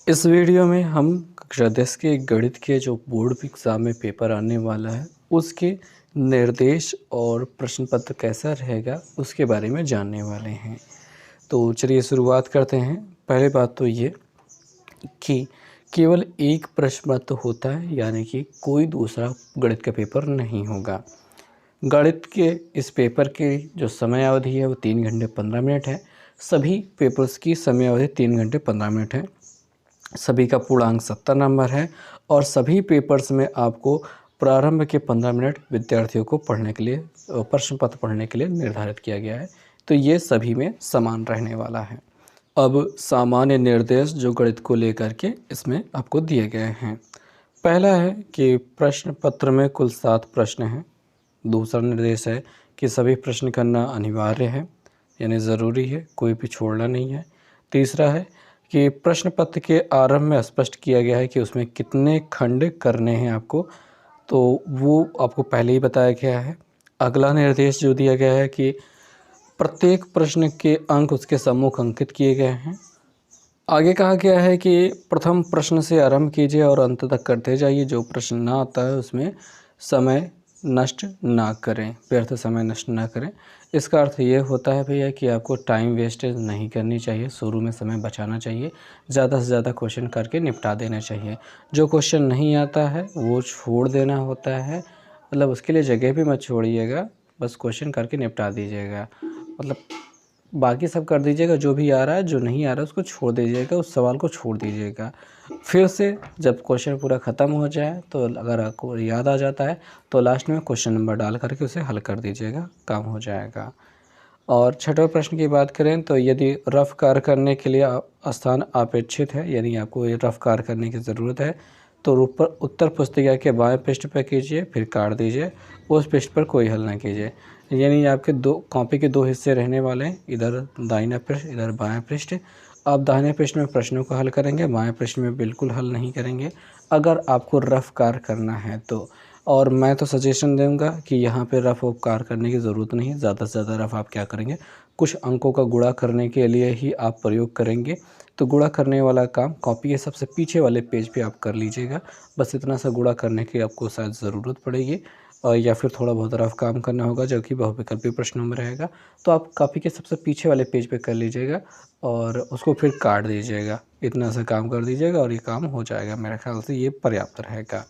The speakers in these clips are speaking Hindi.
इस वीडियो में हम कक्षा 10 के गणित के जो बोर्ड एग्ज़ाम में पेपर आने वाला है उसके निर्देश और प्रश्न पत्र कैसा रहेगा उसके बारे में जानने वाले हैं। तो चलिए शुरुआत करते हैं। पहले बात तो ये कि केवल एक प्रश्न पत्र होता है, यानी कि कोई दूसरा गणित का पेपर नहीं होगा। गणित के इस पेपर की जो समय अवधि है वो 3 घंटे 15 मिनट है। सभी पेपर्स की समय अवधि 3 घंटे 15 मिनट है। सभी का पूर्णांक 70 नंबर है और सभी पेपर्स में आपको प्रारंभ के 15 मिनट विद्यार्थियों को पढ़ने के लिए प्रश्न पत्र पढ़ने के लिए निर्धारित किया गया है। तो ये सभी में समान रहने वाला है। अब सामान्य निर्देश जो गणित को लेकर के इसमें आपको दिए गए हैं। पहला है कि प्रश्न पत्र में कुल 7 प्रश्न हैं। दूसरा निर्देश है कि सभी प्रश्न करना अनिवार्य है, यानी ज़रूरी है, कोई भी छोड़ना नहीं है। तीसरा है कि प्रश्न पत्र के आरंभ में स्पष्ट किया गया है कि उसमें कितने खंड करने हैं आपको, तो वो आपको पहले ही बताया गया है। अगला निर्देश जो दिया गया है कि प्रत्येक प्रश्न के अंक उसके सम्मुख अंकित किए गए हैं। आगे कहा गया है कि प्रथम प्रश्न से आरंभ कीजिए और अंत तक करते जाइए। जो प्रश्न ना आता है उसमें समय नष्ट ना करें, व्यर्थ समय नष्ट ना करें। इसका अर्थ ये होता है भैया कि आपको टाइम वेस्टेज नहीं करनी चाहिए, शुरू में समय बचाना चाहिए, ज़्यादा से ज़्यादा क्वेश्चन करके निपटा देना चाहिए। जो क्वेश्चन नहीं आता है वो छोड़ देना होता है, मतलब उसके लिए जगह भी मत छोड़िएगा, बस क्वेश्चन करके निपटा दीजिएगा। मतलब बाकी सब कर दीजिएगा, जो भी आ रहा है, जो नहीं आ रहा है उसको छोड़ दीजिएगा, उस सवाल को छोड़ दीजिएगा। फिर से जब क्वेश्चन पूरा ख़त्म हो जाए तो अगर आपको याद आ जाता है तो लास्ट में क्वेश्चन नंबर डाल करके उसे हल कर दीजिएगा, काम हो जाएगा। और छठवें प्रश्न की बात करें तो यदि रफ कार्य करने के लिए स्थान अपेक्षित है, यानी आपको ये रफ कार्य करने की ज़रूरत है, तो उत्तर पुस्तिका के बाएं पृष्ठ पर कीजिए, फिर काट दीजिए, उस पृष्ठ पर कोई हल ना कीजिए। यानी आपके कॉपी के 2 हिस्से रहने वाले हैं, इधर दाहिना पृष्ठ, इधर बायां पृष्ठ। आप दाहिने पृष्ठ में प्रश्नों को हल करेंगे, बाएं पृष्ठ में बिल्कुल हल नहीं करेंगे अगर आपको रफ कार्य करना है तो। और मैं तो सजेशन दूंगा कि यहाँ पे रफ कार्य करने की ज़रूरत नहीं है। ज़्यादा से ज़्यादा रफ आप क्या करेंगे, कुछ अंकों का गुणा करने के लिए ही आप प्रयोग करेंगे, तो गुणा करने वाला काम कॉपी के सबसे पीछे वाले पेज पे आप कर लीजिएगा। बस इतना सा गुणा करने की आपको शायद ज़रूरत पड़ेगी, और या फिर थोड़ा बहुत रफ काम करना होगा जो कि बहुविकल्पी प्रश्नों में रहेगा, तो आप कॉपी के सबसे पीछे वाले पेज पे कर लीजिएगा और उसको फिर काट दीजिएगा। इतना सा काम कर दीजिएगा और ये काम हो जाएगा। मेरे ख्याल से ये पर्याप्त रहेगा।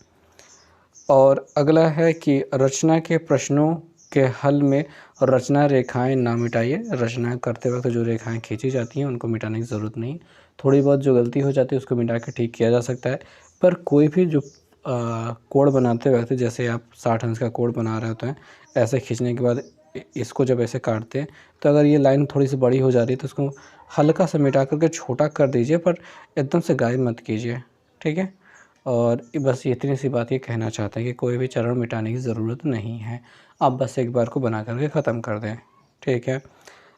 और अगला है कि रचना के प्रश्नों के हल में रचना रेखाएं ना मिटाइए। रचना करते वक्त जो रेखाएं खींची जाती हैं उनको मिटाने की ज़रूरत नहीं। थोड़ी बहुत जो गलती हो जाती है उसको मिटा के ठीक किया जा सकता है, पर कोई भी जो कोड बनाते वक्त, जैसे आप 60 अंश का कोड बना रहे होते हैं, ऐसे खींचने के बाद इसको जब ऐसे काटते हैं तो अगर ये लाइन थोड़ी सी बड़ी हो जा रही है तो उसको हल्का सा मिटा करके छोटा कर दीजिए, पर एकदम से गायब मत कीजिए, ठीक है। और बस इतनी सी बात ये कहना चाहते हैं कि कोई भी चरण मिटाने की ज़रूरत नहीं है, आप बस एक बार को बना करके ख़त्म कर दें, ठीक है।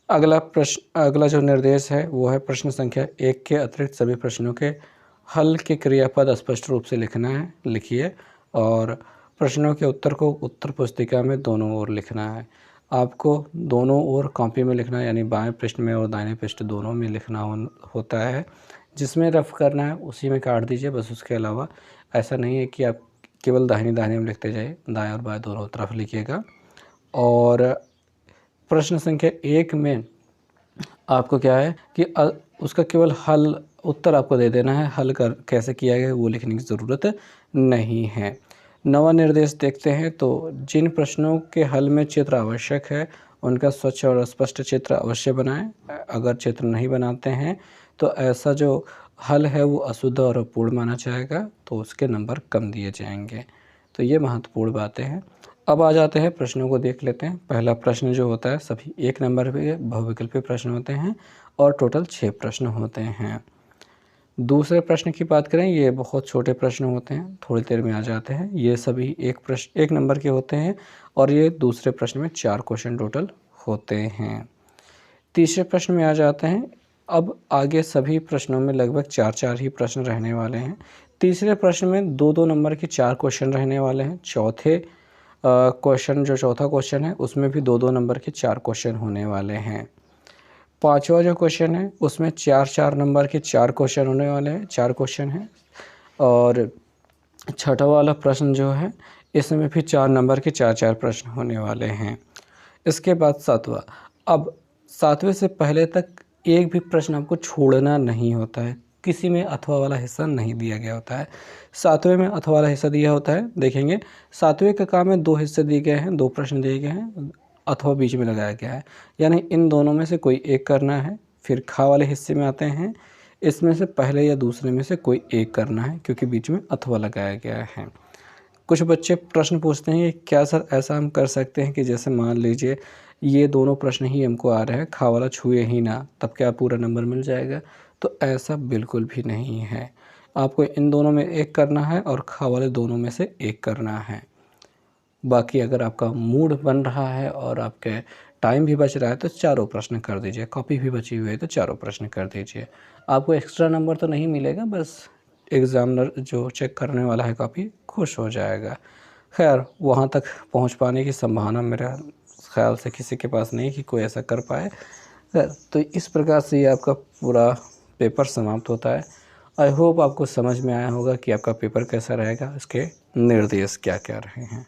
अगला जो निर्देश है वो है प्रश्न संख्या 1 के अतिरिक्त सभी प्रश्नों के हल के क्रियापद स्पष्ट रूप से लिखना है, लिखिए। और प्रश्नों के उत्तर को उत्तर पुस्तिका में दोनों ओर लिखना है। आपको दोनों ओर कॉपी में लिखना है, यानी बाएं पृष्ठ में और दाहिने पृष्ठ दोनों में लिखना होता है। जिसमें रफ करना है उसी में काट दीजिए, बस उसके अलावा ऐसा नहीं है कि आप केवल दाहिने दाहिने में लिखते जाइए, दाएं और बाएं दोनों तरफ लिखिएगा। और प्रश्न संख्या 1 में आपको क्या है कि उसका केवल हल उत्तर आपको दे देना है, हल कर कैसे किया गया वो लिखने की ज़रूरत नहीं है। नवा निर्देश देखते हैं तो जिन प्रश्नों के हल में चित्र आवश्यक है उनका स्वच्छ और स्पष्ट चित्र अवश्य बनाएं। अगर चित्र नहीं बनाते हैं तो ऐसा जो हल है वो अशुद्ध और अपूर्ण माना जाएगा, तो उसके नंबर कम दिए जाएंगे। तो ये महत्वपूर्ण बातें हैं। अब आ जाते हैं प्रश्नों को देख लेते हैं। पहला प्रश्न जो होता है सभी 1 नंबर पे बहुविकल्पी प्रश्न होते हैं और टोटल 6 प्रश्न होते हैं। दूसरे प्रश्न की बात करें, ये बहुत छोटे प्रश्न होते हैं, थोड़ी देर में आ जाते हैं। ये सभी 1 नंबर के होते हैं और ये दूसरे प्रश्न में 4 क्वेश्चन टोटल होते हैं। तीसरे प्रश्न में आ जाते हैं। अब आगे सभी प्रश्नों में लगभग 4-4 ही प्रश्न रहने वाले हैं। तीसरे प्रश्न में 2-2 नंबर के 4 क्वेश्चन रहने वाले हैं। चौथा क्वेश्चन है उसमें भी 2-2 नंबर के 4 क्वेश्चन होने वाले हैं। पाँचवा जो क्वेश्चन है उसमें 4-4 नंबर के 4 क्वेश्चन होने वाले हैं, 4 क्वेश्चन हैं। और छठा वाला प्रश्न जो है इसमें भी 4 नंबर के 4-4 प्रश्न होने वाले हैं। इसके बाद सातवां, अब सातवें से पहले तक एक भी प्रश्न आपको छोड़ना नहीं होता है, किसी में अथवा वाला हिस्सा नहीं दिया गया होता है। सातवें में अथवा वाला हिस्सा दिया होता है, देखेंगे सातवें के काम में 2 हिस्से दिए गए हैं, 2 प्रश्न दिए गए हैं, अथवा बीच में लगाया गया है, यानी इन दोनों में से कोई एक करना है। फिर खा वाले हिस्से में आते हैं, इसमें से पहले या दूसरे में से कोई एक करना है क्योंकि बीच में अथवा लगाया गया है। कुछ बच्चे प्रश्न पूछते हैं कि क्या सर ऐसा हम कर सकते हैं कि जैसे मान लीजिए ये दोनों प्रश्न ही हमको आ रहे हैं, खा वाला छुए ही ना, तब क्या पूरा नंबर मिल जाएगा? तो ऐसा बिल्कुल भी नहीं है। आपको इन दोनों में एक करना है और खा वाले दोनों में से एक करना है। बाकी अगर आपका मूड बन रहा है और आपके टाइम भी बच रहा है तो चारों प्रश्न कर दीजिए, कॉपी भी बची हुई है तो चारों प्रश्न कर दीजिए। आपको एक्स्ट्रा नंबर तो नहीं मिलेगा, बस एग्ज़ामिनर जो चेक करने वाला है कॉपी खुश हो जाएगा। खैर वहाँ तक पहुँच पाने की संभावना मेरे ख़्याल से किसी के पास नहीं कि कोई ऐसा कर पाए। खैर तो इस प्रकार से ये आपका पूरा पेपर समाप्त होता है। आई होप आपको समझ में आया होगा कि आपका पेपर कैसा रहेगा, इसके निर्देश क्या-क्या रहे हैं।